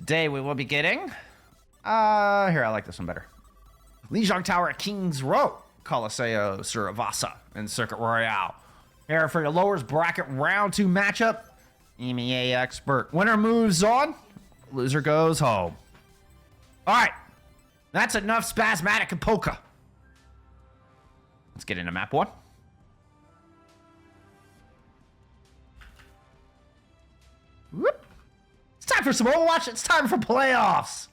Today we will be getting... here, I like this one better. Lijiang Tower at King's Row, Coliseo Suravasa, and Circuit Royale. Here for your lowers bracket round 2 matchup. EMEA expert. Winner moves on. Loser goes home. Alright. That's enough spasmatic and polka. Let's get into map 1. Whoop. It's time for some Overwatch. It's time for playoffs.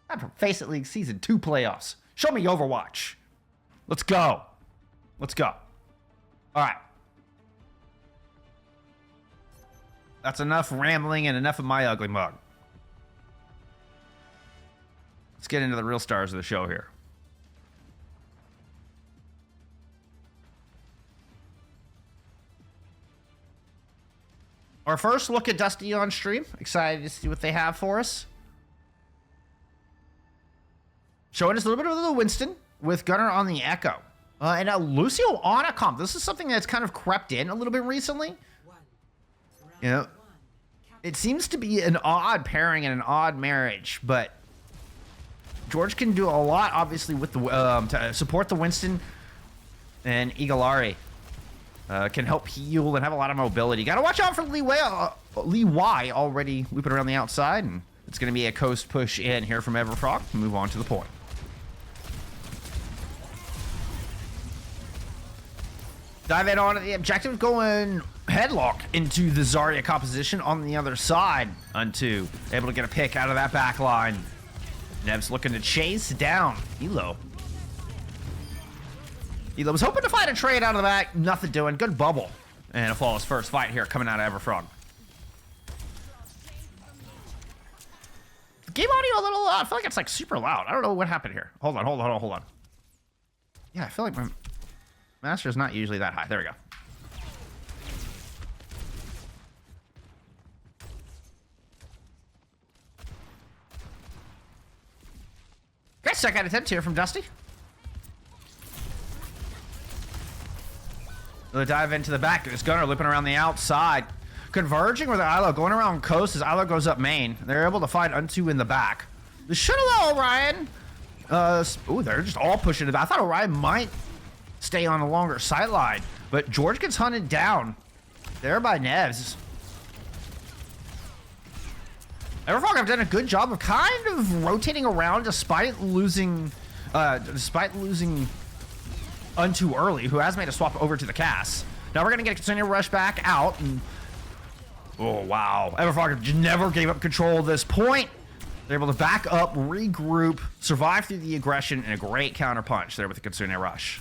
Time for FACEIT League Season 2 playoffs. Show me Overwatch. Let's go. Let's go. Alright. That's enough rambling and enough of my ugly mug. Let's get into the real stars of the show here. Our first look at Dusty on stream. Excited to see what they have for us. Showing us a little bit of the Winston with Gunnar on the Echo. And Lucio on a comp. This is something that's kind of crept in a little bit recently. You know, it seems to be an odd pairing and an odd marriage, but George can do a lot, obviously, with the to support the Winston, and Igalari can help heal and have a lot of mobility. Got to watch out for Lee Y already looping around the outside, and it's going to be a coast push in here from Everfrog to move on to the point. Dive in on the objective, going headlock into the Zarya composition on the other side. Unto able to get a pick out of that back line. Nev's looking to chase down Elo. Elo was hoping to find a trade out of the back. Nothing doing. Good bubble. And a flawless first fight here coming out of Everfrog. Game audio a little loud. I feel like it's like super loud. I don't know what happened here. Hold on. Yeah, I feel like my master's not usually that high. There we go. Great second attempt here from Dusty. They'll dive into the back. There's Gunnar looping around the outside. Converging with Ilo, going around coast as Ilo goes up main. They're able to find Unto in the back. The should allow Orion. Ooh, they're just all pushing it. I thought Orion might stay on a longer sideline, but George gets hunted down there by Nevs. Everfrog have done a good job of kind of rotating around despite losing Unto early, who has made a swap over to the Cass. Now we're gonna get a continued rush back out, and oh wow, Everfrog just never gave up control at this point. They're able to back up, regroup, survive through the aggression, and a great counter punch there with the Kitsune rush.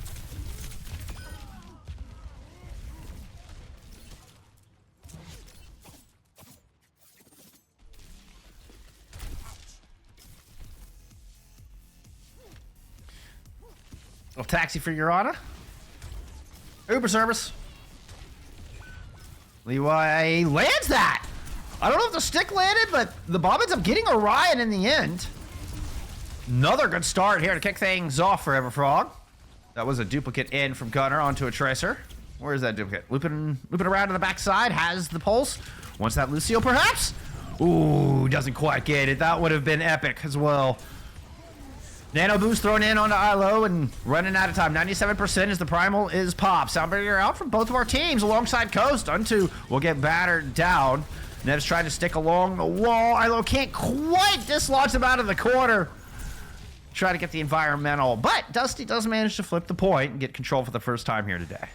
Little taxi for Urana. Uber service. Leeway lands that. I don't know if the stick landed, but the bomb ends up getting Orion in the end. Another good start here to kick things off for Everfrog. That was a duplicate in from Gunnar onto a Tracer. Where is that duplicate? Looping around to the backside, has the pulse. Wants that Lucio perhaps? Ooh, doesn't quite get it. That would have been epic as well. Nano boost thrown in onto Ilo and running out of time. 97% as the primal is popped. Soundbarrier out from both of our teams alongside Coast. Unto will get battered down. Nev's trying to stick along the wall. Ilo can't quite dislodge him out of the corner. Try to get the environmental, but Dusty does manage to flip the point and get control for the first time here today.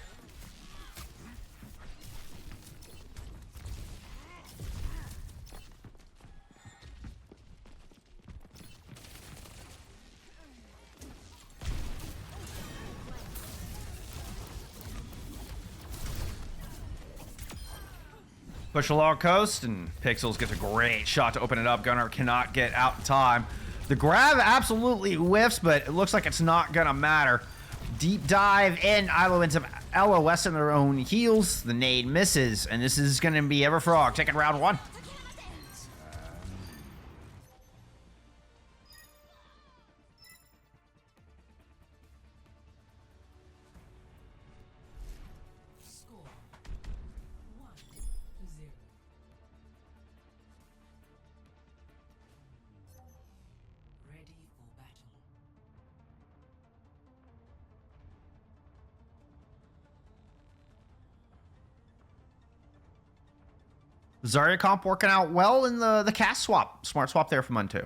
Push along coast, and Pixels gets a great shot to open it up. Gunnar cannot get out in time. The grab absolutely whiffs, but it looks like it's not gonna matter. Deep dive in. Ilo ends up LOS in their own heals. The nade misses, and this is gonna be Everfrog taking round 1. Zarya comp working out well in the cast swap. Smart swap there from Unto.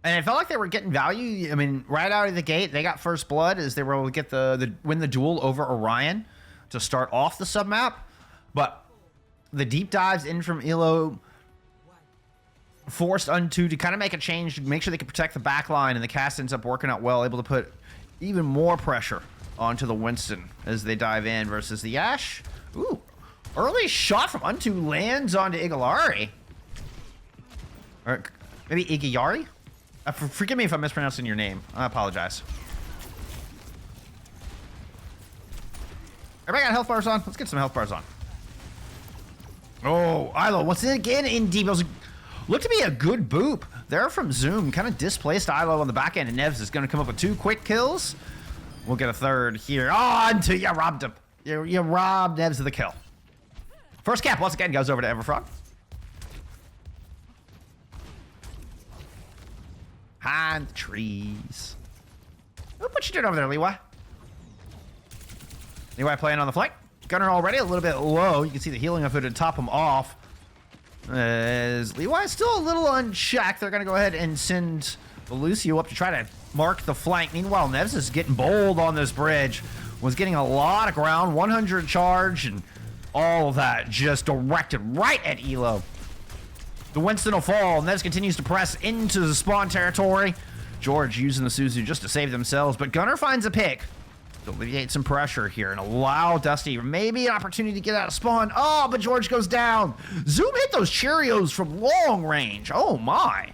And it felt like they were getting value. I mean, right out of the gate, they got first blood as they were able to get win the duel over Orion to start off the submap. But the deep dives in from Elo forced Unto to kind of make a change, to make sure they could protect the back line, and the cast ends up working out well, able to put even more pressure onto the Winston as they dive in versus the Ashe. Ooh. Early shot from Unto lands onto Igilari. Or maybe Igiyari? Forgive me if I'm mispronouncing your name. I apologize. Everybody got health bars on? Let's get some health bars on. Oh, Ilo once again in deep. Looked to be a good boop. They're from Zoom. Kind of displaced Ilo on the back end, and Nevs is going to come up with 2 quick kills. We'll get a third here. Oh, Unto, you robbed him. You robbed Nevs of the kill. First cap once again goes over to Everfrog. Behind the trees. Oh, what you doing over there, Leeway? Leeway playing on the flank. Gunner already a little bit low. You can see the healing of it to top him off. As Leeway still a little unchecked. They're going to go ahead and send Lucio up to try to mark the flank. Meanwhile, Nevs is getting bold on this bridge. Was getting a lot of ground. 100 charge and all of that just directed right at Elo. The Winston will fall. Nevs continues to press into the spawn territory. George using the Suzu just to save themselves, but Gunner finds a pick to alleviate some pressure here and allow Dusty maybe an opportunity to get out of spawn. Oh, but George goes down. Zoom hit those Cheerios from long range. Oh my.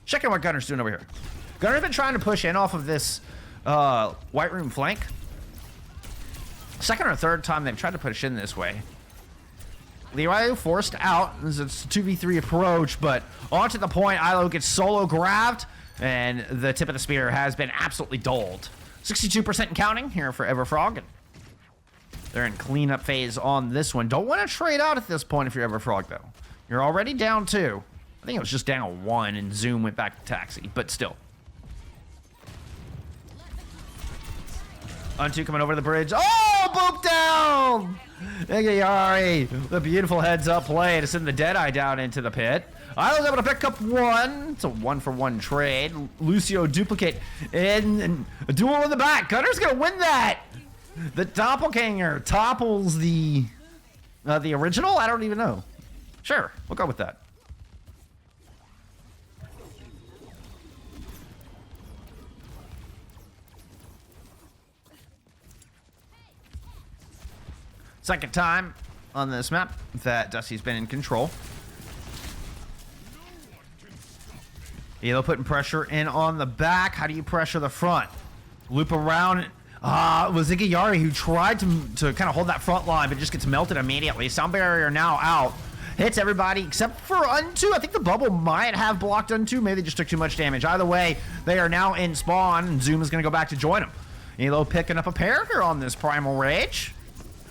Check out what Gunner's doing over here. Gunner's been trying to push in off of this White Room flank. Second or third time they've tried to push in this way. Leroy forced out. It's a 2v3 approach, but onto the point, Ilo gets solo grabbed, and the tip of the spear has been absolutely dulled. 62% and counting here for Everfrog. They're in cleanup phase on this one. Don't want to trade out at this point if you're Everfrog, though. You're already down 2. I think it was just down 1, and Zoom went back to taxi, but still. Unto coming over the bridge. Oh, boop down! Igayari, the beautiful heads-up play to send the Deadeye down into the pit. I was able to pick up 1. It's a 1-for-1 trade. Lucio duplicate in, and a duel in the back. Gunner's gonna win that. The doppelganger topples the original. I don't even know. Sure, we'll go with that. Second time on this map that Dusty's been in control. Elo putting pressure in on the back. How do you pressure the front? Loop around. It was Igayari who tried to kind of hold that front line, but just gets melted immediately. Sound barrier now out. Hits everybody except for Unto. I think the bubble might have blocked Unto. Maybe they just took too much damage. Either way, they are now in spawn, and Zoom is going to go back to join them. Elo picking up a pair here on this Primal Rage.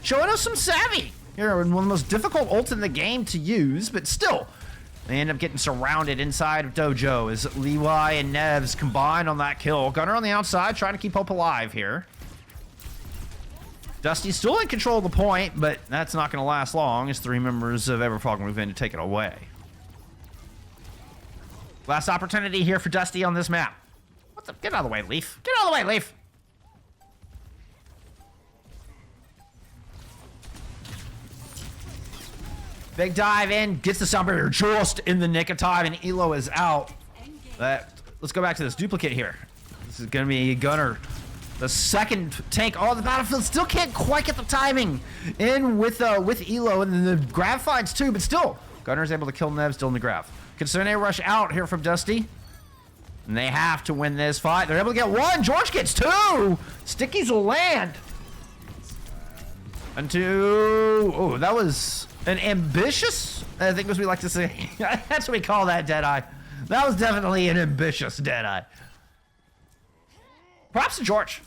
Showing us some savvy. Here, one of the most difficult ults in the game to use, but still, they end up getting surrounded inside of Dojo as Leeway and Nevs combine on that kill. Gunner on the outside, trying to keep hope alive here. Dusty's still in control of the point, but that's not going to last long as 3 members of Everfrog move in to take it away. Last opportunity here for Dusty on this map. What the? Get out of the way, Leaf. Get out of the way, Leaf. Big dive in, gets the sound barrier just in the nick of time, and Elo is out. Let's go back to this duplicate here. This is going to be Gunner. The second tank on the battlefield still can't quite get the timing in with Elo, and then the grab finds too, but still, Gunner's able to kill Nev still in the grab. Kitsune rush out here from Dusty, and they have to win this fight. They're able to get 1. George gets 2. Stickies will land. And 2. Oh, that was an ambitious, I think as we like to say. That's what we call that, Deadeye. That was definitely an ambitious Deadeye. Props to George.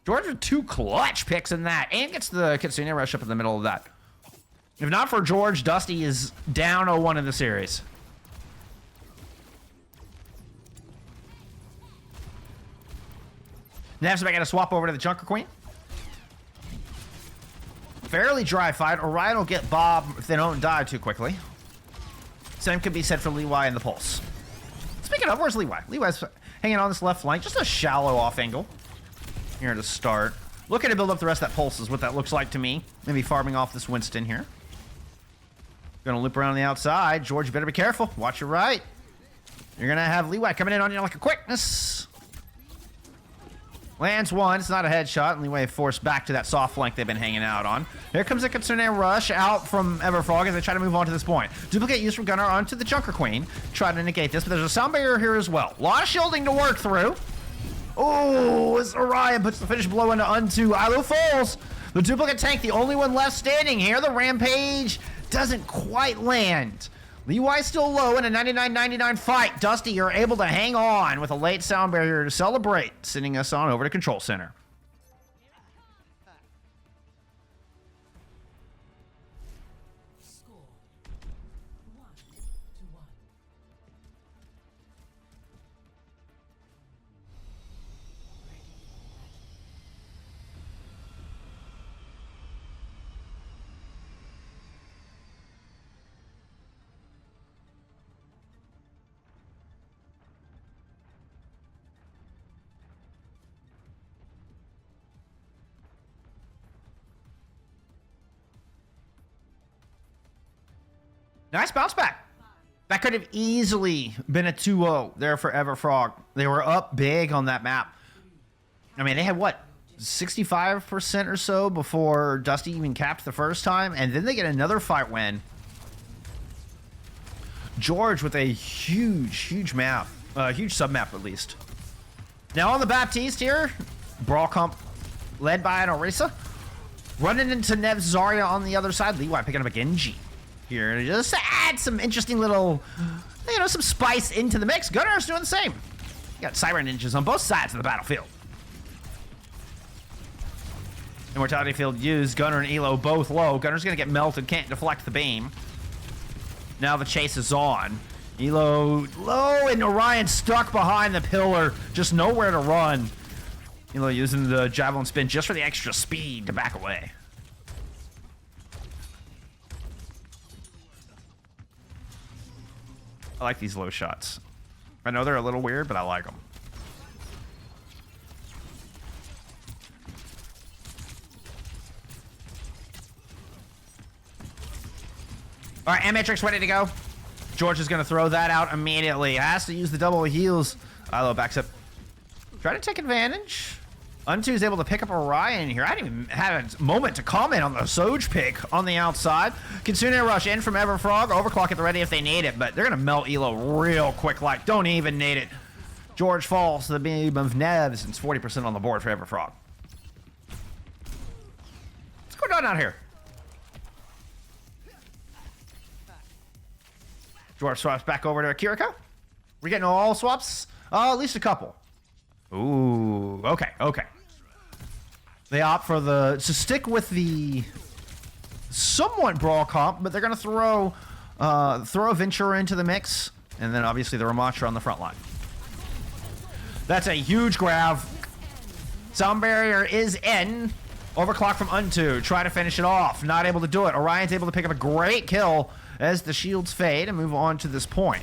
George with 2 clutch picks in that, and gets the Kitsune rush up in the middle of that. If not for George, Dusty is down 0-1 in the series. Next, I got to swap over to the Junker Queen. fairly dry fight. Orion will get Bob if they don't die too quickly. Same could be said for Leeway and the Pulse. Speaking of, where's Leeway? Leeway's hanging on this left flank. Just a shallow off angle here to start. Looking to build up the rest of that Pulse is what that looks like to me. Maybe farming off this Winston here. Gonna loop around the outside. George, you better be careful. Watch your right. You're gonna have Leeway coming in on you like a quickness. Lands one. It's not a headshot. And Leeway forced back to that soft flank they've been hanging out on. Here comes a Kitsune rush out from Everfrog as they try to move on to this point. Duplicate used from Gunnar onto the Junker Queen. Try to negate this, but there's a sound barrier here as well. A lot of shielding to work through. Oh, as Orion puts the finish blow into Unto. Ilo falls. The duplicate tank, the only one left standing here. The Rampage doesn't quite land. Leeway still low in a 99-99 fight. Dusty, you're able to hang on with a late sound barrier to celebrate, sending us on over to Control Center. Nice bounce back. That could have easily been a 2-0 there for Everfrog. They were up big on that map. I mean, they had, what, 65% or so before Dusty even capped the first time, and then they get another fight win. George with a huge map. Huge sub-map, at least. Now on the Baptiste here. Brawl comp led by an Orisa. Running into Nev Zarya on the other side. Leeway picking up a Genji here to just add some interesting little, you know, some spice into the mix. Gunnar's doing the same. You got Cyber Ninjas on both sides of the battlefield. Immortality Field used. Gunnar and Elo both low. Gunnar's gonna get melted, can't deflect the beam. Now the chase is on. Elo low and Orion stuck behind the pillar, just nowhere to run. Elo using the Javelin spin just for the extra speed to back away. I like these low shots. I know they're a little weird, but I like them. All right, Matrix ready to go. George is going to throw that out immediately. Has to use the double heals. Ilo backs up. Try to take advantage. Unto is able to pick up Orion here. I didn't even have a moment to comment on the Soj pick on the outside. Kitsune rush in from Everfrog. Overclock at the ready if they need it, but they're going to melt Elo real quick, like don't even need it. George falls to the beam of Nevs. It's 40% on the board for Everfrog. What's going on out here? George swaps back over to Kiriko. We're getting all swaps? At least a couple. Ooh, okay. They opt for to stick with the somewhat brawl comp, but they're gonna throw a Ventura into the mix, and then obviously the Ramattra on the front line. That's a huge grab. Sound barrier is in. Overclock from Unto. Try to finish it off. Not able to do it. Orion's able to pick up a great kill as the shields fade and move on to this point.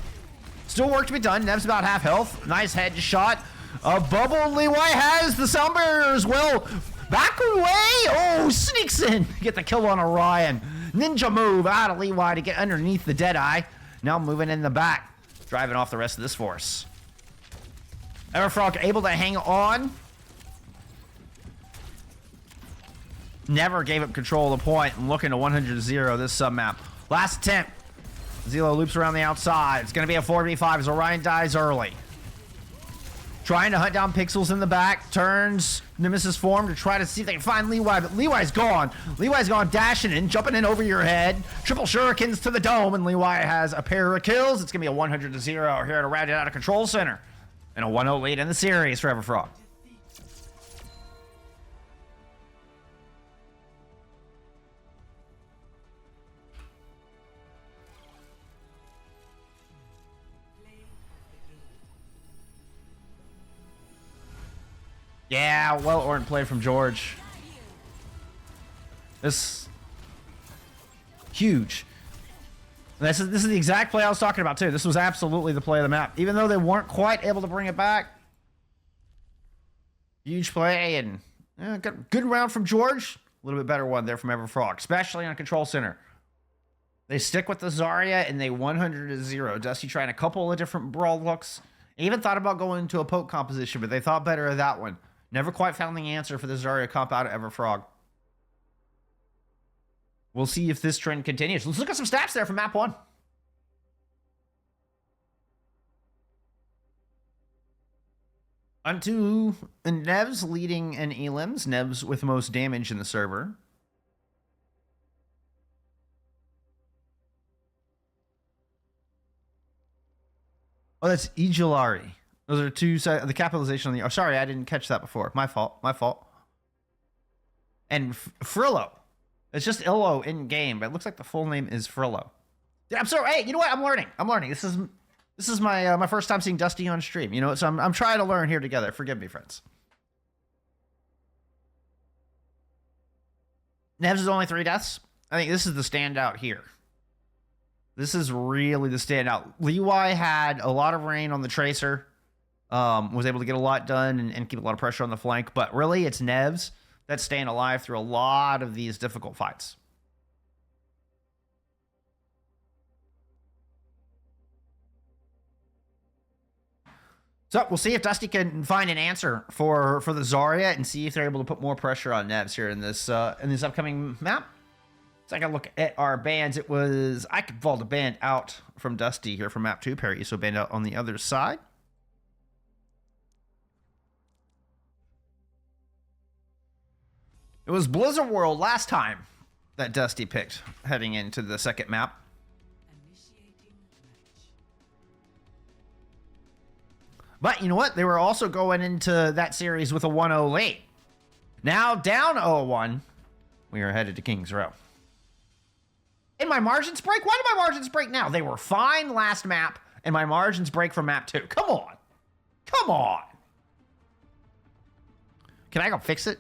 Still work to be done. Nev's about half health. Nice headshot. Bubble Leeway has the sound barrier as well. Back away. Oh, sneaks in. Get the kill on Orion. Ninja move out of Leeway to get underneath the Deadeye. Now moving in the back. Driving off the rest of this force. Everfrog able to hang on. Never gave up control of the point and looking to 100-0 this sub-map. Last attempt. Zelo loops around the outside. It's going to be a 4v5 as Orion dies early. Trying to hunt down Pixels in the back. Turns Nemesis form to try to see if they can find Leeway, but Leeway's gone. Leeway's gone dashing in, jumping in over your head. Triple shurikens to the dome, and Leeway has a pair of kills. It's going to be a 100-0 here to round it out of Control Center. And a 1-0 lead in the series for Everfrog. Yeah, well-earned play from George. This Huge. This is the exact play I was talking about, too. This was absolutely the play of the map. Even though they weren't quite able to bring it back. Huge play, and good round from George. A little bit better one there from Everfrog, especially on Control Center. They stick with the Zarya, and they 100-0. Dusty trying a couple of different brawl looks. Even thought about going into a poke composition, but they thought better of that one. Never quite found the answer for the Zarya comp out of Everfrog. We'll see if this trend continues. Let's look at some stats there from map 1. Onto Nevs leading in elims. Nevs with most damage in the server. Oh, that's Ijilari. Those are two sides. The capitalization on the... Oh, sorry, I didn't catch that before. My fault. My fault. And Frillo. It's just Illo in game, but it looks like the full name is Frillo. Yeah, I'm sorry. Hey, you know what? I'm learning. This is my my first time seeing Dusty on stream. You know, so I'm trying to learn here together. Forgive me, friends. Nevs is only 3 deaths. I think this is the standout here. This is really the standout. Leeway had a lot of rain on the Tracer. Was able to get a lot done and keep a lot of pressure on the flank. But really, it's Nevs that's staying alive through a lot of these difficult fights. So we'll see if Dusty can find an answer for the Zarya and see if they're able to put more pressure on Nevs here in this upcoming map. Let's take a look at our bans. It was I could vault a band out from Dusty here from map 2. Parry so band out on the other side. It was Blizzard World last time that Dusty picked heading into the second map. But you know what? They were also going into that series with a 1-0 lead. Now down 0-1, we are headed to King's Row. And my margins break? Why did my margins break now? They were fine last map, and my margins break from map 2. Come on. Come on. Can I go fix it?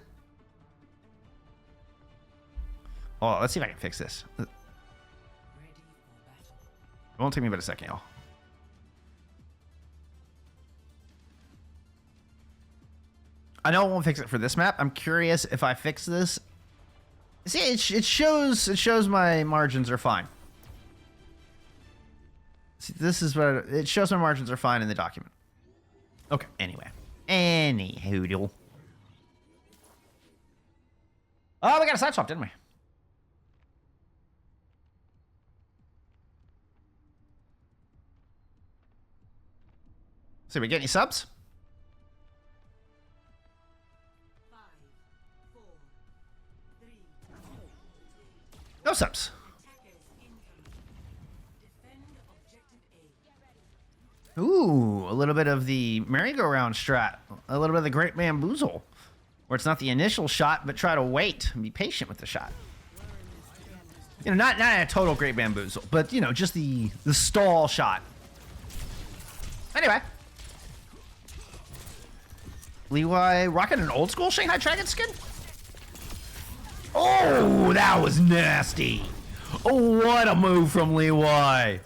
Oh, let's see if I can fix this. It won't take me but a second, y'all. I know it won't fix it for this map. I'm curious if I fix this. See, it shows my margins are fine. See, this is what it shows my margins are fine in the document. Okay, anyway. Anyhoodle. Oh, we got a side swap, didn't we? See, we get any subs? 5, 4, 3, No subs. Ooh, a little bit of the merry-go-round strat. A little bit of the great bamboozle. Where it's not the initial shot, but try to wait and be patient with the shot. You know, not a total great bamboozle, but, you know, just the stall shot. Anyway. Leeway rocking an old school Shanghai Dragon skin? Oh, that was nasty. Oh, what a move from Leeway.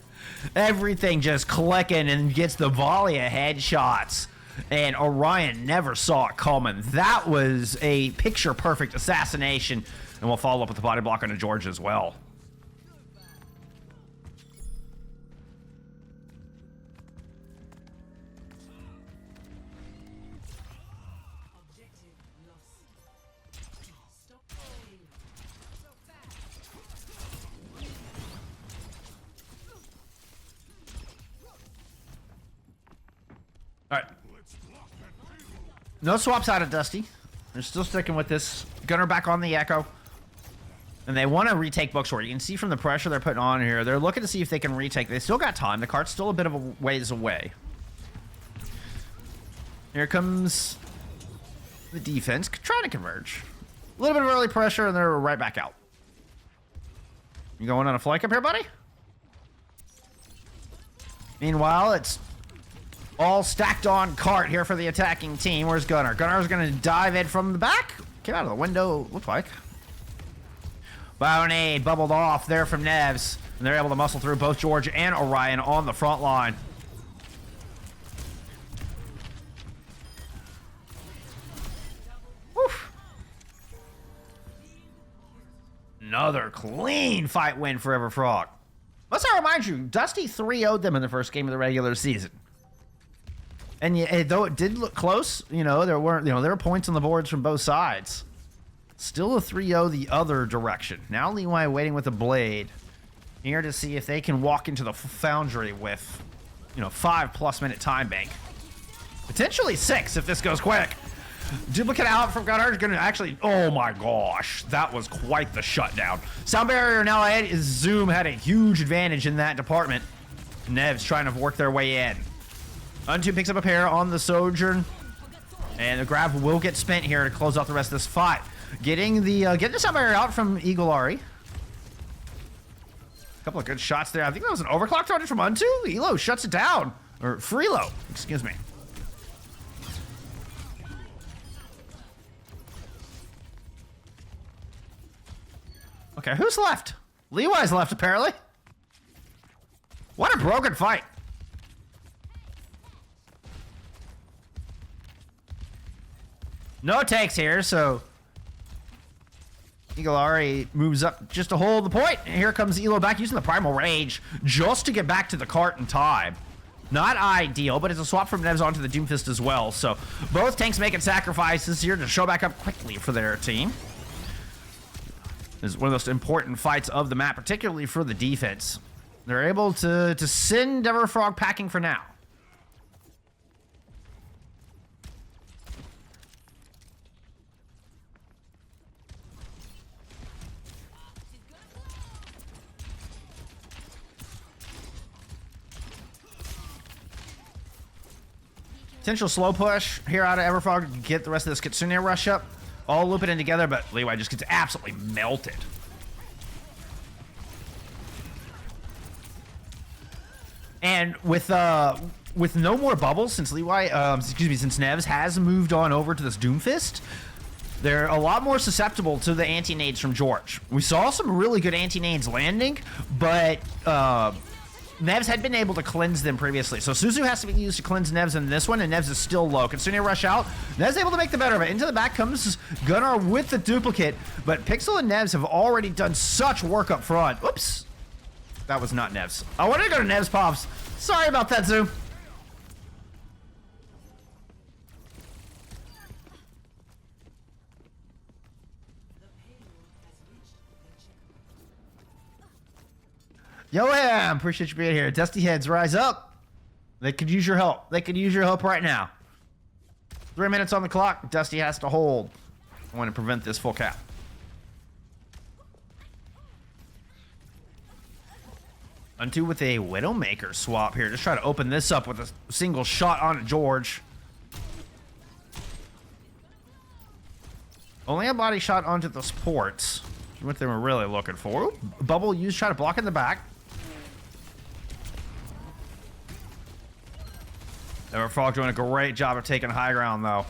Everything just clicking and gets the volley of headshots. And Orion never saw it coming. That was a picture-perfect assassination. And we'll follow up with the body block on a George as well. All right. No swaps out of Dusty. They're still sticking with this. Gunner back on the Echo. And they want to retake Bookstore. You can see from the pressure they're putting on here. They're looking to see if they can retake. They still got time. The cart's still a bit of a ways away. Here comes the defense. Trying to converge. A little bit of early pressure, and they're right back out. You going on a flank up here, buddy? Meanwhile, it's all stacked on cart here for the attacking team. Where's Gunner? Gunner's going to dive in from the back. Came out of the window, looked like. Bionade bubbled off there from Nevs, and they're able to muscle through both George and Orion on the front line. Woof. Another clean fight win for Everfrog. Must I remind you, Dusty 3-0'd them in the first game of the regular season. And though it did look close, there were points on the boards from both sides. Still a 3-0 the other direction. Now Levi waiting with a blade here to see if they can walk into the foundry with, 5+ minute time bank. Potentially 6 if this goes quick. Duplicate out from Gunnar is going to actually... Oh my gosh. That was quite the shutdown. Sound barrier now ahead. Zoom had a huge advantage in that department. Nevs trying to work their way in. Unto picks up a pair on the Sojourn. And the grab will get spent here to close out the rest of this fight. Getting the sound barrier out from Eagle-Ari. A couple of good shots there. I think that was an overclock target from Unto. Elo shuts it down. Or Freelo, excuse me. Okay, who's left? Levi's left, apparently. What a broken fight. No takes here, so Eagle-Ari moves up just to hold the point. And here comes Elo back using the Primal Rage just to get back to the cart in time. Not ideal, but it's a swap from Nevs onto the Doomfist as well. So both tanks making sacrifices here to show back up quickly for their team. This is one of the most important fights of the map, particularly for the defense. They're able to send Everfrog packing for now. Potential slow push here out of Everfrog to get the rest of this Kitsune rush up. All looping in together, but Levi just gets absolutely melted. And with no more bubbles, since since Nevs has moved on over to this Doomfist, they're a lot more susceptible to the anti-nades from George. We saw some really good anti-nades landing, but Nevs had been able to cleanse them previously. So Suzu has to be used to cleanse Nevs in this one, and Nevs is still low. Kitsune rush out. Nevs able to make the better of it. Into the back comes Gunnar with the duplicate, but Pixel and Nevs have already done such work up front. Oops. That was not Nevs. I wanted to go to Nevs Pops. Sorry about that, Zoom. Yo, Ham, appreciate you being here. Dusty Heads, rise up. They could use your help. They could use your help right now. 3 minutes on the clock. Dusty has to hold. I want to prevent this full cap. Unto with a Widowmaker swap here. Just try to open this up with a single shot on George. Only a body shot onto the supports. What they were really looking for. Ooh, bubble used, try to block in the back. Everfrog doing a great job of taking high ground, though,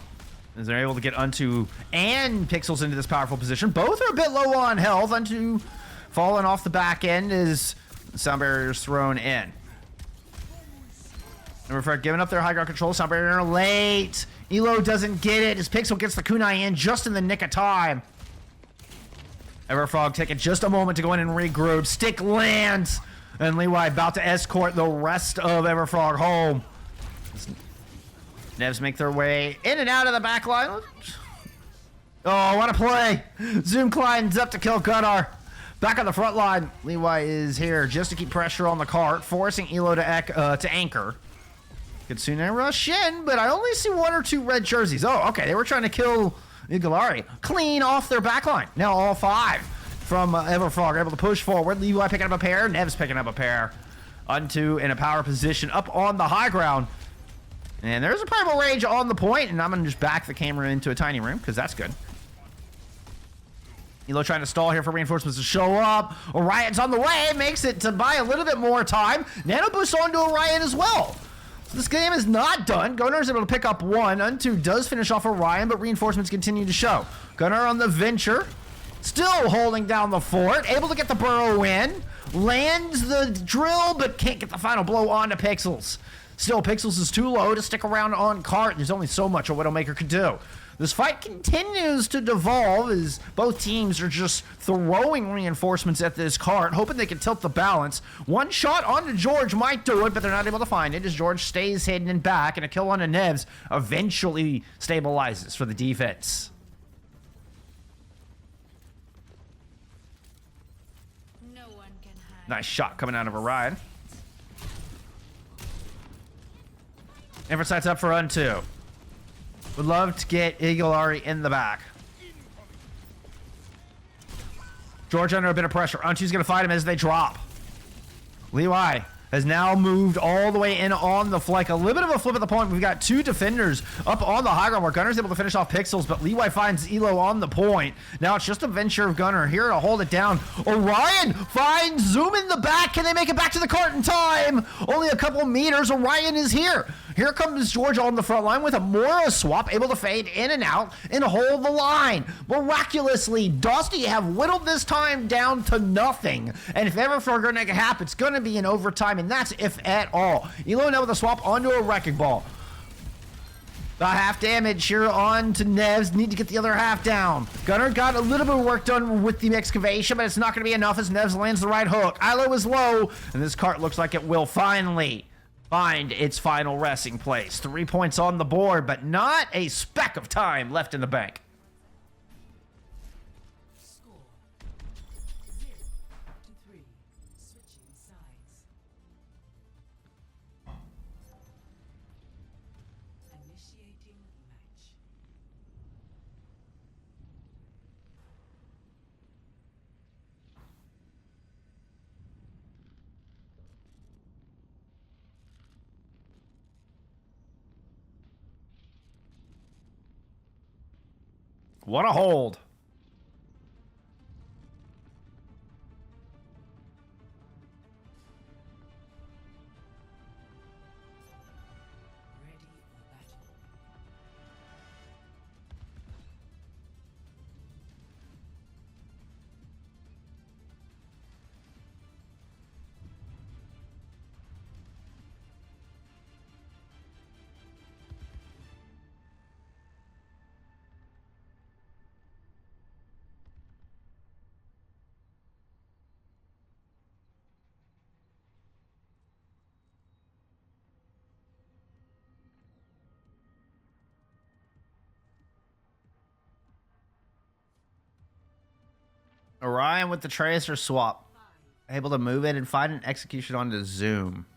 as they're able to get Unto and Pixels into this powerful position. Both are a bit low on health. Unto falling off the back end as sound barriers thrown in. Everfrog giving up their high ground control. Sound barrier late. Elo doesn't get it as Pixel gets the kunai in just in the nick of time. Everfrog taking just a moment to go in and regroup. Stick lands, and Levi about to escort the rest of Everfrog home. Nevs make their way in and out of the back line. Oh, what a play. Zoom climbs up to kill Gunnar. Back on the front line, Levi is here just to keep pressure on the cart, forcing Elo to anchor. Kitsune rush in, but I only see 1 or 2 red jerseys. Oh, okay, they were trying to kill Eagle-Ari. Clean off their back line. Now all 5 from Everfrog are able to push forward. Levi picking up a pair, Nevs picking up a pair. Unto in a power position up on the high ground. And there's a Primal Rage on the point, and I'm going to just back the camera into a tiny room, because that's good. Elo trying to stall here for reinforcements to show up. Orion's on the way, makes it to buy a little bit more time. Nano boost onto Orion as well. So this game is not done. Gunnar's able to pick up 1. Unto does finish off Orion, but reinforcements continue to show. Gunnar on the Venture. Still holding down the fort, able to get the burrow in. Lands the drill, but can't get the final blow onto Pixels. Still, Pixels is too low to stick around on cart. There's only so much a Widowmaker can do. This fight continues to devolve as both teams are just throwing reinforcements at this cart, hoping they can tilt the balance. One shot onto George might do it, but they're not able to find it as George stays hidden and back, and a kill onto Nevs eventually stabilizes for the defense. No one can hide. Nice shot coming out of Orion. FACEIT's up for run 2. Would love to get Igilari in the back. George under a bit of pressure. Untu's going to fight him as they drop. Levi has now moved all the way in on the flank. A little bit of a flip at the point. We've got 2 defenders up on the high ground where Gunner's able to finish off Pixels, but Levi finds Elo on the point. Now it's just a venture of Gunner here to hold it down. Orion finds Zoom in the back. Can they make it back to the cart in time? Only a couple meters. Orion is here. Here comes George on the front line with a Mora swap, able to fade in and out and hold the line. Miraculously, Dusty have whittled this time down to nothing. And if Everfrog are going to make it happen, it's going to be in overtime, and that's if at all. Elo now with a swap onto a Wrecking Ball. The half damage here on to Nevs. Need to get the other half down. Gunner got a little bit of work done with the excavation, but it's not going to be enough as Nevs lands the right hook. Ilo is low, and this cart looks like it will finally find its final resting place. 3 points on the board, but not a speck of time left in the bank. Score 0-3. Switching sides. Initiating match. What a hold. Ready for battle. Orion with the Tracer swap. Able to move in and find an execution onto Zoom.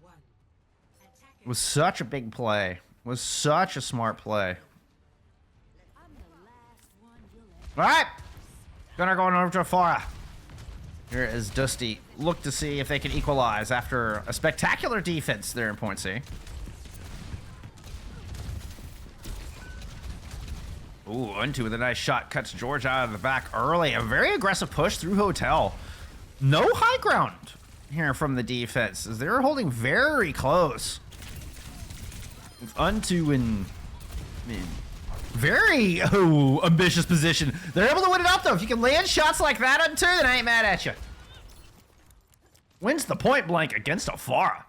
1. It was such a big play. It was such a smart play. All right. Gunner going over to Afara. Here is Dusty. Look to see if they can equalize after a spectacular defense there in Point C. Ooh, Untu with a nice shot. Cuts George out of the back early. A very aggressive push through Hotel. No high ground here from the defense, as they're holding very close. With Untu in very ambitious position. They're able to win it up, though. If you can land shots like that, Untu, then I ain't mad at you. Wins the point blank against Afara.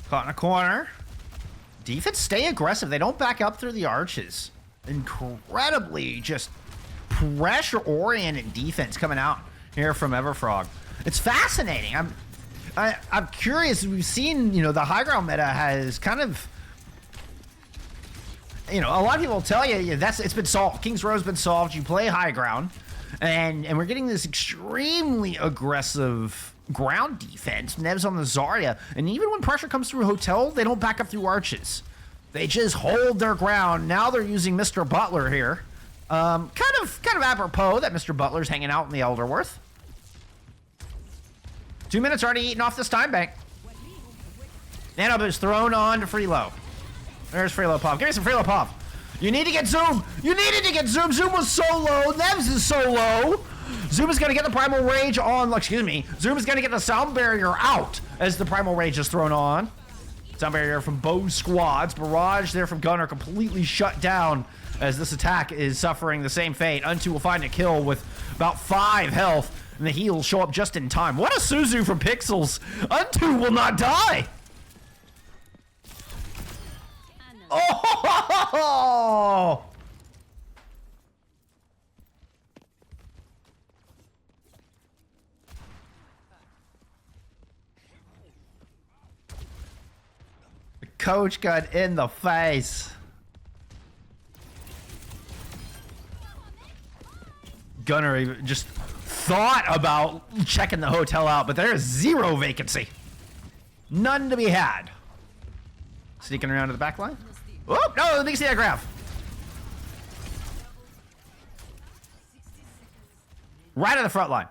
Caught in a corner. Defense stay aggressive. They don't back up through the arches. Incredibly just pressure-oriented defense coming out here from Everfrog. It's fascinating. I'm curious. We've seen, the high ground meta has kind of, a lot of people will tell you, it's been solved. King's Row's been solved. You play high ground, and we're getting this extremely aggressive ground defense. Nevs on the Zarya, and even when pressure comes through Hotel, they don't back up through arches. They just hold their ground. Now they're using Mr. Butler here. Kind of apropos that Mr. Butler's hanging out in the Elderworth. 2 minutes already eaten off this time bank. Nano boost thrown on to Freelo. There's Freelo Pop. Give me some Freelo Pop. You need to get Zoom. You needed to get Zoom. Zoom was so low. Nevs is so low. Zoom is going to get the Primal Rage on. Excuse me. Zoom is going to get the Sound Barrier out as the Primal Rage is thrown on. Sound Barrier from both squads. Barrage there from Gunner completely shut down as this attack is suffering the same fate. Unto will find a kill with about 5 health, and the heals show up just in time. What a Suzu from Pixels. Unto will not die. Oh! The coach got in the face. Gunner even just thought about checking the hotel out, but there is 0 vacancy. None to be had. Sneaking around to the back line. Oh, no, let me see that graph. Right at the front line.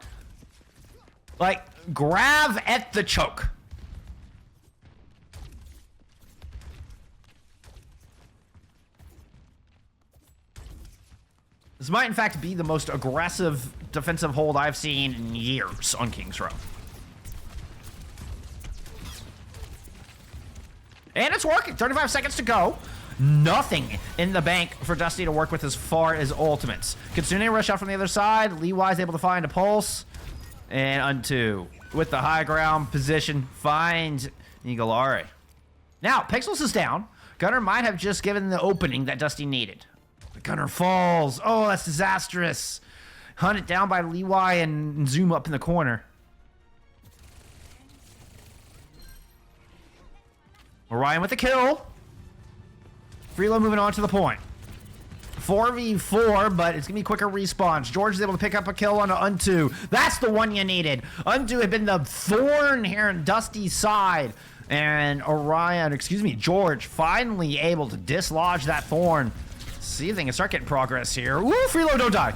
Like, grab at the choke. This might, in fact, be the most aggressive defensive hold I've seen in years on King's Row. And it's working. 35 seconds to go. Nothing in the bank for Dusty to work with as far as ultimates. Kitsune rush out from the other side. Leewise able to find a pulse. And Unto, with the high ground position, finds Eagle-Are. Now, Pixels is down. Gunner might have just given the opening that Dusty needed. The Gunner falls. Oh, that's disastrous. Hunted down by Leewise and Zoom up in the corner. Orion with the kill. Freelo moving on to the point. 4v4, but it's going to be quicker respawns. George is able to pick up a kill on Unto. That's the one you needed. Unto had been the thorn here on Dusty's side. And George finally able to dislodge that thorn. See if they can start getting progress here. Woo, Freelo, don't die.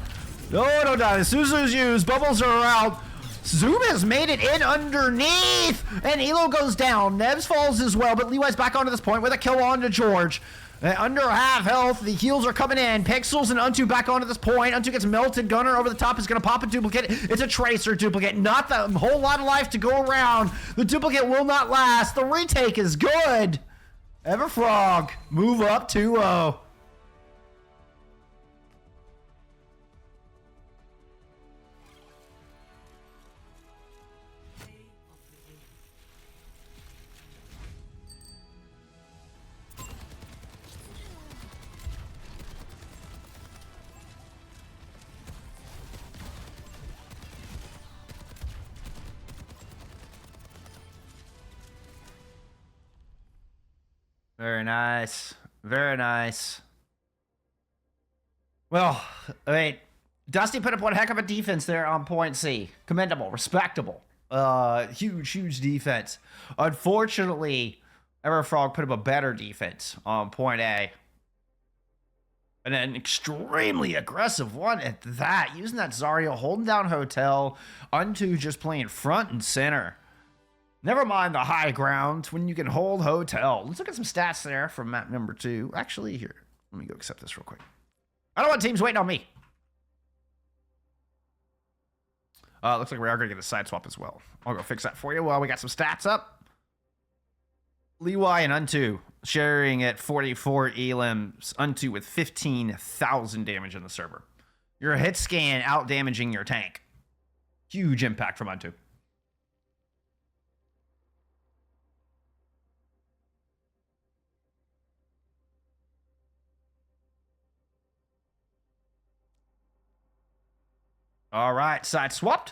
No, don't die. The Suzu's used. Bubbles are out. Zoom has made it in underneath, and Elo goes down. Nevs falls as well, but Leewise back onto this point with a kill on to George. Under half health, the heals are coming in. Pixels and Unto back onto this point. Unto gets melted. Gunner over the top is going to pop a duplicate. It's a Tracer duplicate. Not the whole lot of life to go around. The duplicate will not last. The retake is good. Everfrog move up 2-0. Very nice. Very nice. Well, I mean, Dusty put up one heck of a defense there on point C. Commendable. Respectable. Huge defense. Unfortunately, Everfrog put up a better defense on point A. And an extremely aggressive one at that. Using that Zarya, holding down Hotel. Unto just playing front and center. Never mind the high ground when you can hold Hotel. Let's look at some stats there from map number 2. Actually, here, let me go accept this real quick. I don't want teams waiting on me. Looks like we are going to get a side swap as well. I'll go fix that for you while we got some stats up. Leewise and Unto sharing at 44 elims. Unto with 15,000 damage in the server. Your hit scan out damaging your tank. Huge impact from Unto. All right, side swapped.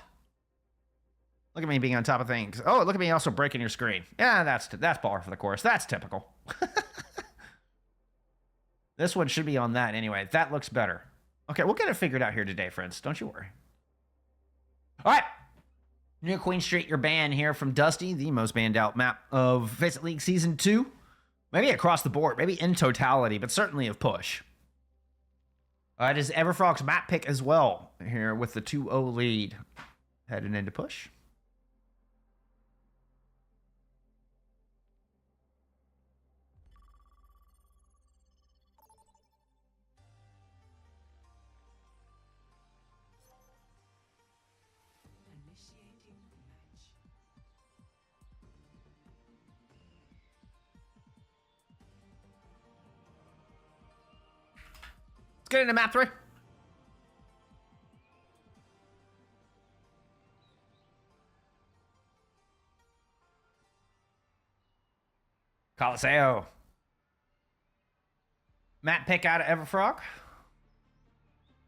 Look at me being on top of things. Oh, look at me also breaking your screen. Yeah, that's par for the course. That's typical. This one should be on that anyway. That looks better. Okay, we'll get it figured out here today, friends. Don't you worry. All right. New Queen Street, your ban here from Dusty, the most banned out map of FACEIT League Season 2. Maybe across the board, maybe in totality, but certainly of push. It is Everfrog's map pick as well here with the 2-0 lead heading into push. get into map 3. Coliseo. Map pick out of Everfrog. Ready for battle.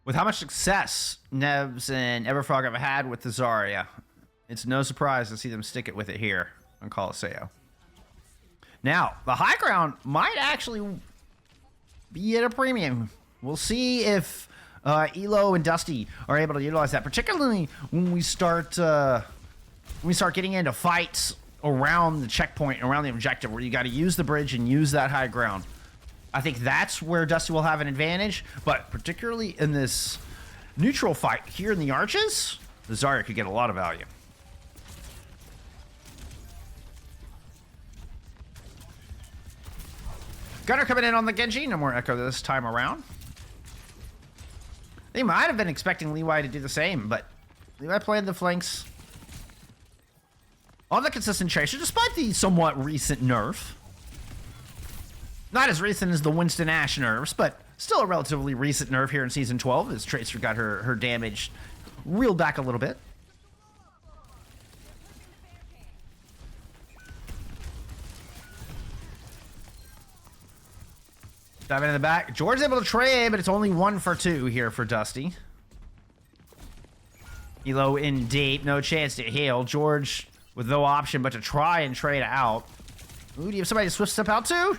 With how much success Nevs and Everfrog have had with the Zarya, it's no surprise to see them stick it with it here on Coliseo. Now, the high ground might actually be at a premium. We'll see if Elo and Dusty are able to utilize that, particularly when we start getting into fights around the checkpoint, around the objective, where you got to use the bridge and use that high ground. I think that's where Dusty will have an advantage, but particularly in this neutral fight here in the arches, the Zarya could get a lot of value. Gunner coming in on the Genji. No more Echo this time around. They might have been expecting Levi to do the same, but Levi played the flanks on the consistent chaser, despite the somewhat recent nerf. Not as recent as the Winston Ash nerfs, but still a relatively recent nerf here in Season 12, as Tracer got her damage reeled back a little bit. Diving in the back. George's able to trade, but it's only 1 for 2 here for Dusty. Elo in deep, no chance to heal. George with no option but to try and trade out. Ooh, do you have somebody to swift step out to?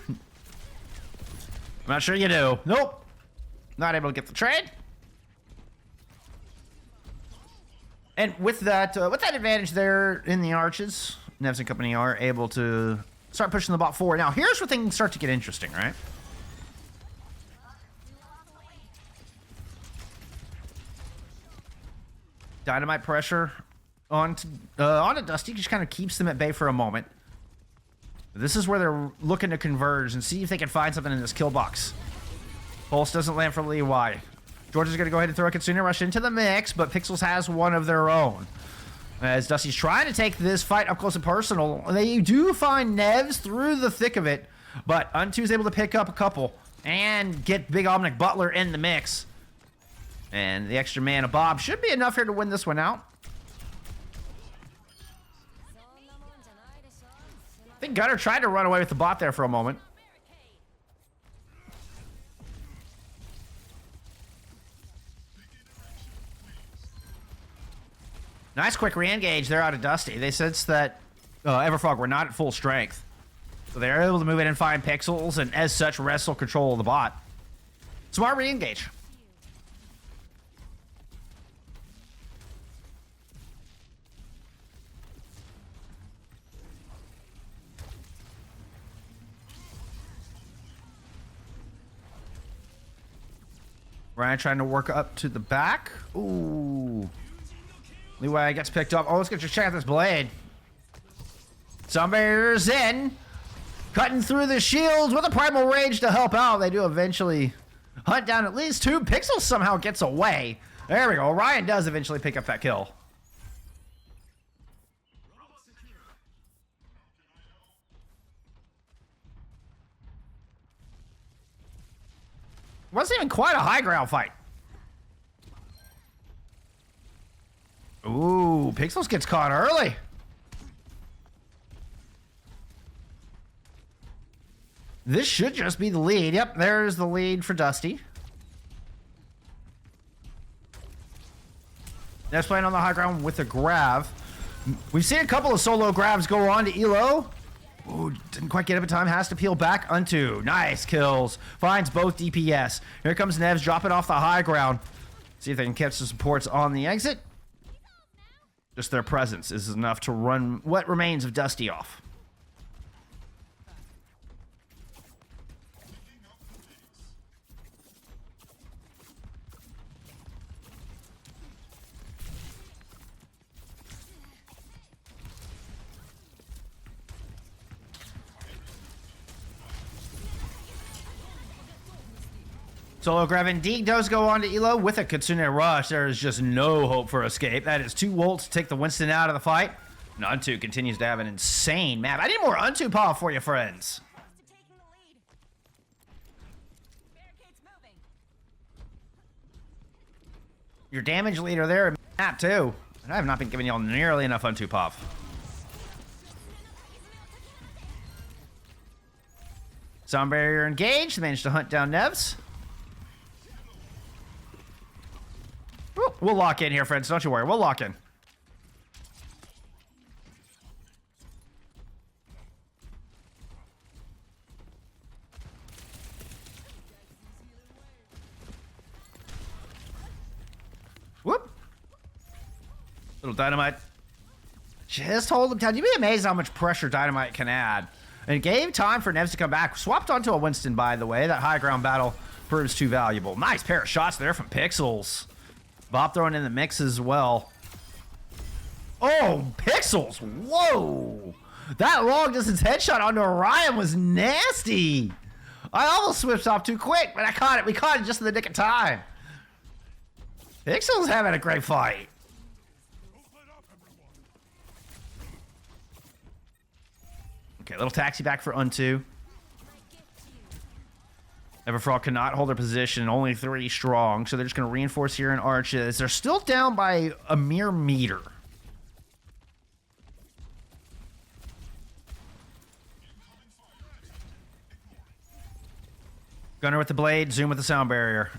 I'm not sure you do. Nope. Not able to get the trade. And with that advantage there in the arches, Nevs and company are able to start pushing the bot forward. Now, here's where things start to get interesting, right? Dynamite pressure onto Dusty just kind of keeps them at bay for a moment. This is where they're looking to converge and see if they can find something in this kill box. Pulse doesn't land for Levi. George is going to go ahead and throw a Kitsune Rush into the mix, but Pixels has one of their own. As Dusty's trying to take this fight up close and personal, they do find Nevs through the thick of it, but Untu's able to pick up a couple and get Big Omnic Butler in the mix. And the extra mana Bob should be enough here to win this one out. I think Gunner tried to run away with the bot there for a moment. Nice quick re-engage there out of Dusty. They sense that Everfrog were not at full strength. So they're able to move in and find Pixels, and as such, wrestle control of the bot. Smart re-engage. Ryan trying to work up to the back. Ooh. Leeway gets picked up. Oh, let's get your check out this blade. Sunbear's in. Cutting through the shields with a Primal Rage to help out. They do eventually hunt down at least 2. Pixel somehow gets away. There we go. Ryan does eventually pick up that kill. Wasn't even quite a high ground fight. Ooh, Pixels gets caught early. This should just be the lead. Yep, there's the lead for Dusty. Next playing on the high ground with a Grav. We've seen a couple of solo Gravs go on to Elo. Ooh, didn't quite get up in time. Has to peel back. Unto. Nice kills. Finds both DPS. Here comes Nevs dropping off the high ground. See if they can catch the supports on the exit. Just their presence is enough to run what remains of Dusty off. Solo grab indeed does go on to Elo with a Kitsune Rush. There is just no hope for escape. That is 2 ults to take the Winston out of the fight. And Untu continues to have an insane map. I need more Untu power for you, friends. Taking the lead. Barricades moving. Your damage leader there in map too. And I have not been giving y'all nearly enough Untu pop. Sound barrier engaged. Managed to hunt down Nevs. Ooh, we'll lock in here, friends. Don't you worry. We'll lock in. Whoop. Little dynamite. Just hold him down. You'd be amazed how much pressure dynamite can add. And it gave time for Nevs to come back. Swapped onto a Winston, by the way. That high ground battle proves too valuable. Nice pair of shots there from Pixels. Bob throwing in the mix as well. Oh, Pixels. Whoa. That long distance headshot onto Orion was nasty. I almost switched off too quick, but I caught it. We caught it just in the nick of time. Pixels having a great fight. Okay, little taxi back for Untu. Everfrog cannot hold their position, only 3 strong, so they're just going to reinforce here in arches. They're still down by a mere meter. Gunner with the blade, Zoom with the sound barrier.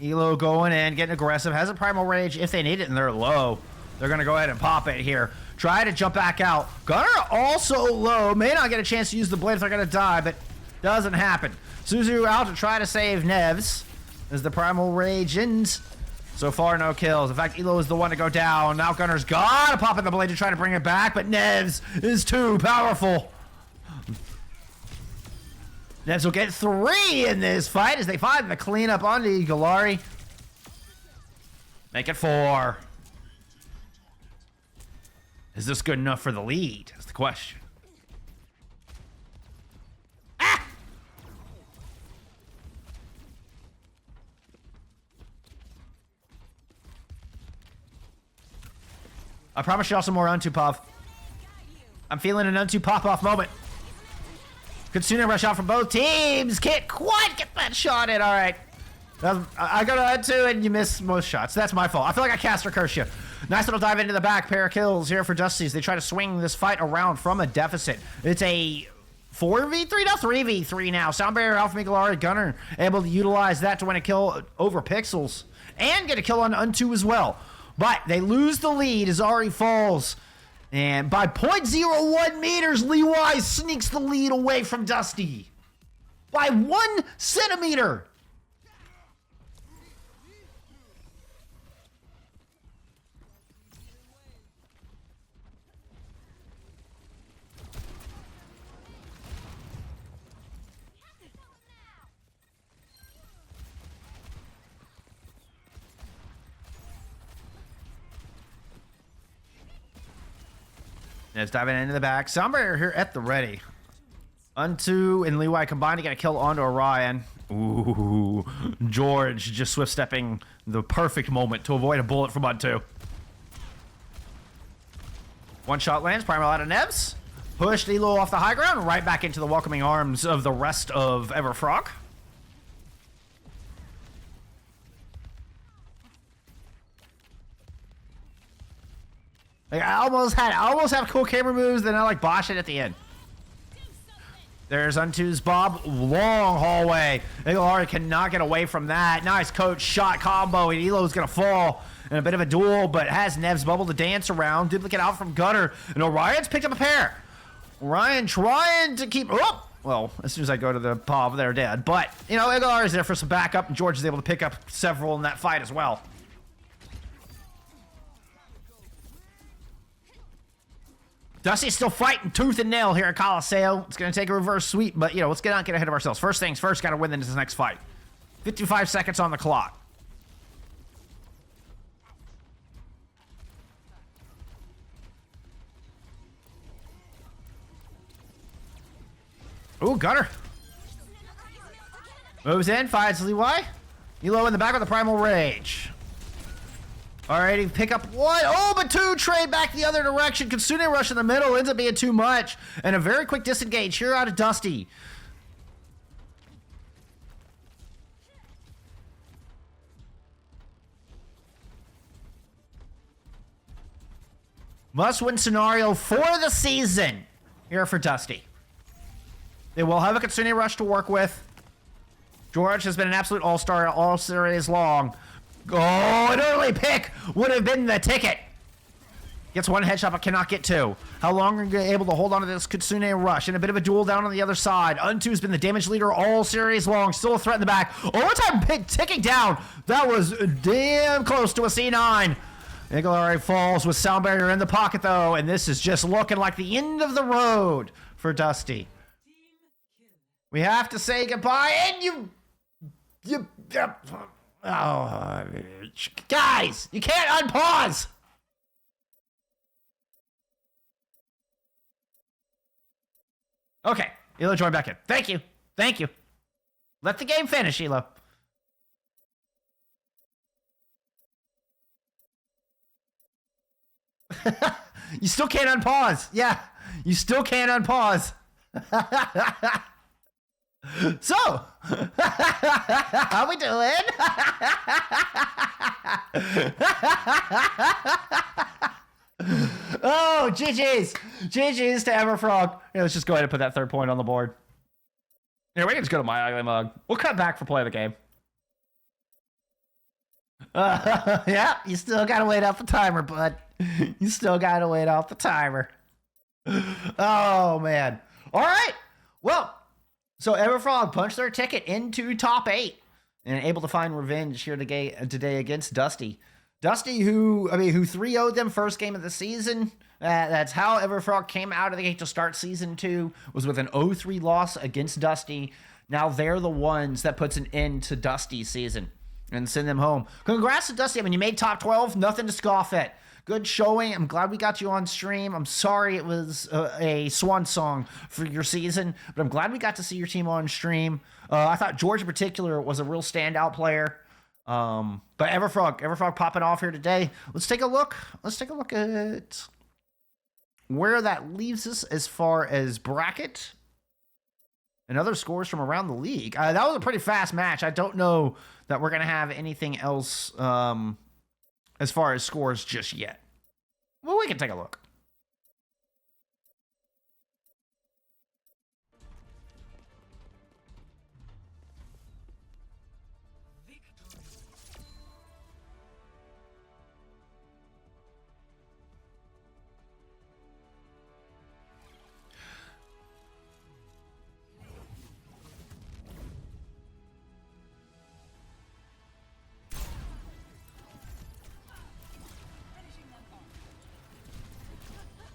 Elo going in, getting aggressive, has a primal rage if they need it, and they're low. They're going to go ahead and pop it here. Try to jump back out. Gunner also low. May not get a chance to use the blade if they're going to die, but doesn't happen. Suzu out to try to save Nevs as the primal rage ends. So far, no kills. In fact, Elo is the one to go down. Now Gunner's got to pop in the blade to try to bring it back, but Nevs is too powerful. Nevs will get 3 in this fight as they find the cleanup onto Galari. Make it 4. Is this good enough for the lead? That's the question. Ah! I promise you all some more Untu pop. I'm feeling an Untu pop-off moment. Kitsune rush out from both teams. Can't quite get that shot in. All right. I go to Untu and you miss most shots. That's my fault. I feel like I cast or curse you. Nice little dive into the back. Pair of kills here for Dusties. They try to swing this fight around from a deficit. It's a 4v3 now? 3v3 now. Sound barrier out from Galari. Gunner able to utilize that to win a kill over Pixels. And get a kill on Untu as well. But they lose the lead as Ari falls. And by 0.01 meters, Leewise sneaks the lead away from Dusty. By 1 centimeter. It's diving into the back. Sound barrier here at the ready. Untu and Leewise combined to get a kill onto Orion. Ooh, George just swift stepping the perfect moment to avoid a bullet from Untu. One shot lands, primal out of Nevs. Pushed Elo off the high ground, right back into the welcoming arms of the rest of Everfrog. Like, I almost have cool camera moves, then I like bosh it at the end. There's Untu's Bob, long hallway. Galari cannot get away from that. Nice coach shot combo, and Elo's gonna fall in a bit of a duel, but has Nev's bubble to dance around. Duplicate out from Gunner, and Orion's picked up a pair. Orion trying to keep, oh, well, as soon as I go to the POV, they're dead. But, you know, Galari's there for some backup, and George is able to pick up several in that fight as well. Dusty's still fighting tooth and nail here at Coliseo. It's going to take a reverse sweep, but, you know, let's not get ahead of ourselves. First things first, got to win this next fight. 55 seconds on the clock. Ooh, Gunner. Moves in, finds Leewise. Elo in the back with the Primal Rage. Alrighty, pick up one. Oh, but two trade back the other direction. Kitsune Rush in the middle ends up being too much. And a very quick disengage here out of Dusty. Must-win scenario for the season here for Dusty. They will have a Kitsune Rush to work with. George has been an absolute all-star all series long. Oh, an early pick would have been the ticket. Gets one headshot but cannot get two. How long are you able to hold on to this Kitsune Rush? And a bit of a duel down on the other side. Unto has been the damage leader all series long. Still a threat in the back. Overtime pick ticking down. That was damn close to a C9. Iglari falls with Sound Barrier in the pocket though. And this is just looking like the end of the road for Dusty. We have to say goodbye and oh, guys, you can't unpause. Okay, Elo join back in. Thank you. Thank you. Let the game finish, Elo. You still can't unpause. Yeah, you still can't unpause. So, how we doing? Oh, GG's. GG's to Everfrog. Yeah, let's just go ahead and put that third point on the board. Yeah, we can just go to my ugly mug. We'll cut back for play of the game. Yeah, you still gotta wait out the timer, bud. You still gotta wait out the timer. Oh, man. All right. Well, so Everfrog punched their ticket into top 8 and able to find revenge here today against Dusty. Dusty, who 3-0'd them first game of the season. That's how Everfrog came out of the gate to start season 2, was with an 0-3 loss against Dusty. Now they're the ones that puts an end to Dusty's season and send them home. Congrats to Dusty. I mean, you made top 12, nothing to scoff at. Good showing. I'm glad we got you on stream. I'm sorry it was a swan song for your season, but I'm glad we got to see your team on stream. I thought George in particular was a real standout player. But Everfrog popping off here today. Let's take a look. Let's take a look at where that leaves us as far as bracket and other scores from around the league. That was a pretty fast match. I don't know that we're going to have anything else as far as scores just yet. Well, we can take a look.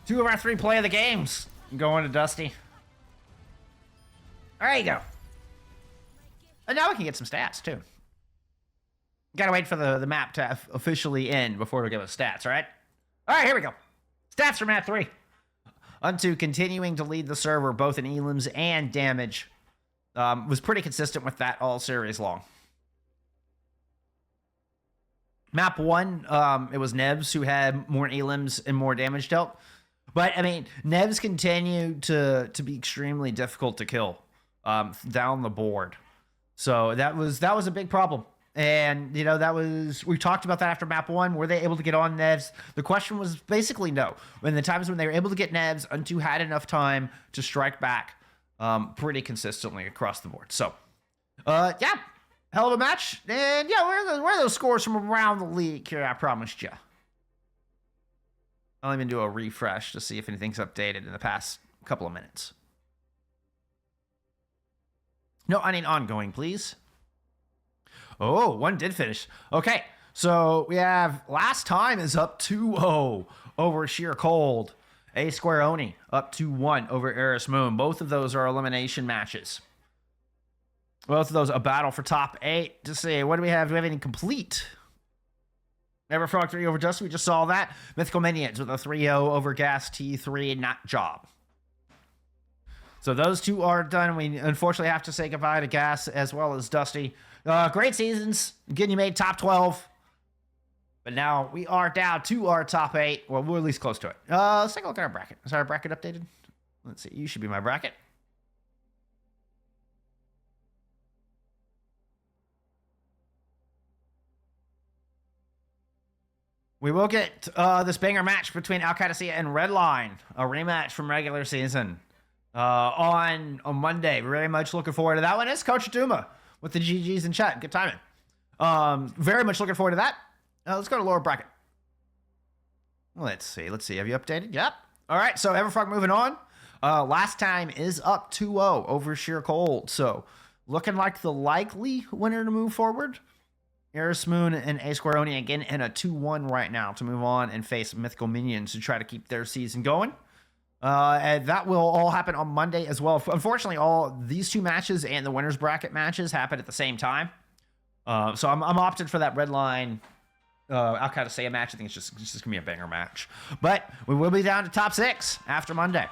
Two of our 3 play of the games going to Dusty. There you go. And now we can get some stats, too. Gotta wait for the map to officially end before we give us stats, right? All right, here we go. Stats for map 3. Unto continuing to lead the server, both in elims and damage. Was pretty consistent with that all series long. Map 1, it was Nevs who had more elims and more damage dealt. But, I mean, Nevs continue to be extremely difficult to kill down the board. So that was a big problem. And, you know, we talked about that after map 1. Were they able to get on Nevs? The question was basically no. When the times when they were able to get Nevs, Unto had enough time to strike back pretty consistently across the board. So, yeah, hell of a match. And, yeah, where are those scores from around the league here? I promised you. I'll even do a refresh to see if anything's updated in the past couple of minutes. No, I need ongoing, please. Oh, one did finish. Okay, so we have last time is up 2-0 over Sheer Cold. A Square Oni up 2-1 over Eris Moon. Both of those are elimination matches. Both of those a battle for top 8. To see, what do we have? Do we have any complete? Everfrog 3 over Dusty, we just saw that. Mythical Minions with a 3-0 over Gas T3 Not Job. So those two are done. We unfortunately have to say goodbye to Gas as well as Dusty. Great seasons. Again, you made top 12. But now we are down to our top 8. Well, we're at least close to it. Let's take a look at our bracket. Is our bracket updated? Let's see. You should be my bracket. We will get this banger match between Al Qadisiyah and Redline, a rematch from regular season, on Monday. Very much looking forward to that one. It's Coach Duma with the GGs in chat. Good timing. Very much looking forward to that. Let's go to lower bracket. Let's see. Have you updated? Yep. All right. So Everfrog moving on. Last time is up 2-0 over Sheer Cold. So looking like the likely winner to move forward. Eris Moon and A Square Oni again in a 2-1 right now to move on and face Mythical Minions to try to keep their season going. And that will all happen on Monday as well. Unfortunately, all these two matches and the winner's bracket matches happen at the same time. So I'm opted for that Redline Al Qadisiyah match. I think it's just going to be a banger match. But we will be down to top 6 after Monday.